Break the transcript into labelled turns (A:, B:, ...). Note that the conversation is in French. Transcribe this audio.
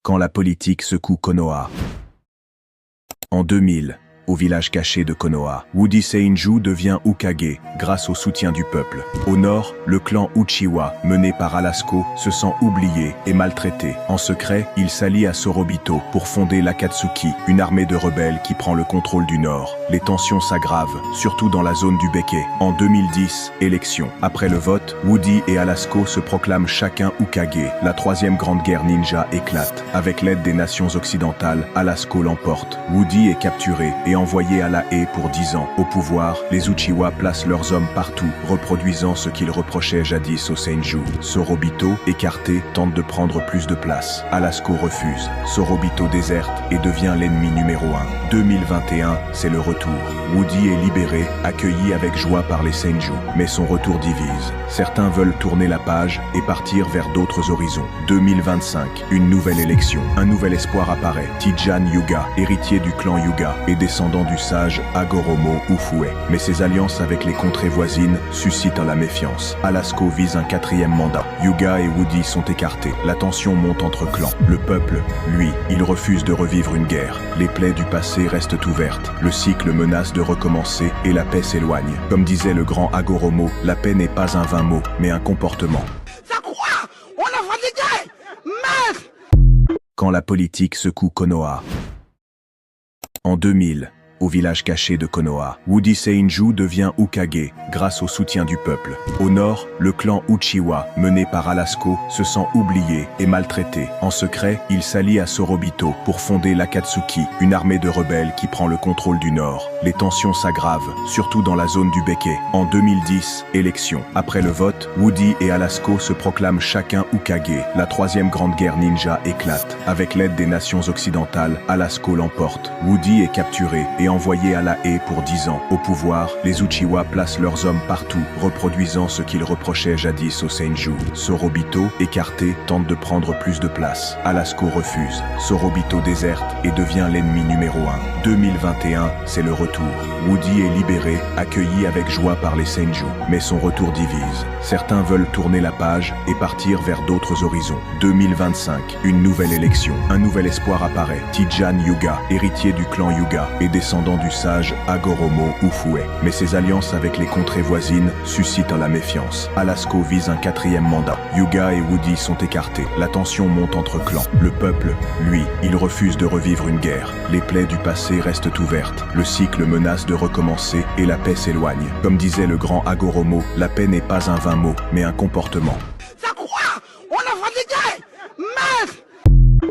A: Quand la politique secoue Konoha. En 2000, au village caché de Konoha, Woody Seinju devient Hokage grâce au soutien du peuple. Au nord, le clan Uchiwa, mené par Alasco, se sent oublié et maltraité. En secret, il s'allie à Sorobito pour fonder l'Akatsuki, une armée de rebelles qui prend le contrôle du nord. Les tensions s'aggravent, surtout dans la zone du Beke. En 2010, élection. Après le vote, Woody et Alasco se proclament chacun Hokage. La troisième grande guerre ninja éclate. Avec l'aide des nations occidentales, Alasco l'emporte. Woody est capturé et envoyé à la haie pour 10 ans. Au pouvoir, les Uchiwa placent leurs hommes partout, reproduisant ce qu'ils reprochaient jadis aux Seinju. Sorobito, écarté, tente de prendre plus de place. Alasco refuse. Sorobito déserte et devient l'ennemi numéro 1. 2021, c'est le retour. Woody est libéré, accueilli avec joie par les Seinju. Mais son retour divise. Certains veulent tourner la page et partir vers d'autres horizons. 2025, une nouvelle élection. Un nouvel espoir apparaît. Tijan Hyuga, héritier du clan Hyuga et descendant du sage Hagoromo Ufue. Mais ses alliances avec les contrées voisines suscitent la méfiance. Alasco vise un 4e mandat. Hyuga et Woody sont écartés. La tension monte entre clans. Le peuple, lui, il refuse de revivre une guerre. Les plaies du passé restent ouvertes. Le cycle menace de recommencer et la paix s'éloigne. Comme disait le grand Hagoromo, la paix n'est pas un vain mot, mais un comportement.
B: Ça croit! On a fatigué! Merde!
A: Quand la politique secoue Konoha. En 2000, au village caché de Konoha, Woody Seinju devient Hokage grâce au soutien du peuple. Au nord, le clan Uchiwa, mené par Alasco, se sent oublié et maltraité. En secret, il s'allie à Sorobito pour fonder l'Akatsuki, une armée de rebelles qui prend le contrôle du nord. Les tensions s'aggravent, surtout dans la zone du Beke. En 2010, élection. Après le vote, Woody et Alasco se proclament chacun Hokage. La troisième grande guerre ninja éclate. Avec l'aide des nations occidentales, Alasco l'emporte. Woody est capturé et envoyé à la haie pour 10 ans. Au pouvoir, les Uchiwa placent leurs hommes partout, reproduisant ce qu'ils reprochaient jadis aux Seinju. Sorobito, écarté, tente de prendre plus de place. Alasco refuse. Sorobito déserte et devient l'ennemi numéro 1. 2021, c'est le retour. Woody est libéré, accueilli avec joie par les Seinju. Mais son retour divise. Certains veulent tourner la page et partir vers d'autres horizons. 2025, une nouvelle élection. Un nouvel espoir apparaît. Tijan Hyuga, héritier du clan Hyuga et descendant du sage Hagoromo Ufue. Mais ses alliances avec les contrées voisines suscitent la méfiance. Alasco vise un 4e mandat. Hyuga et Woody sont écartés. La tension monte entre clans. Le peuple, lui, il refuse de revivre une guerre. Les plaies du passé restent ouvertes. Le cycle menace de recommencer et la paix s'éloigne. Comme disait le grand Hagoromo, la paix n'est pas un vain mot, mais un comportement.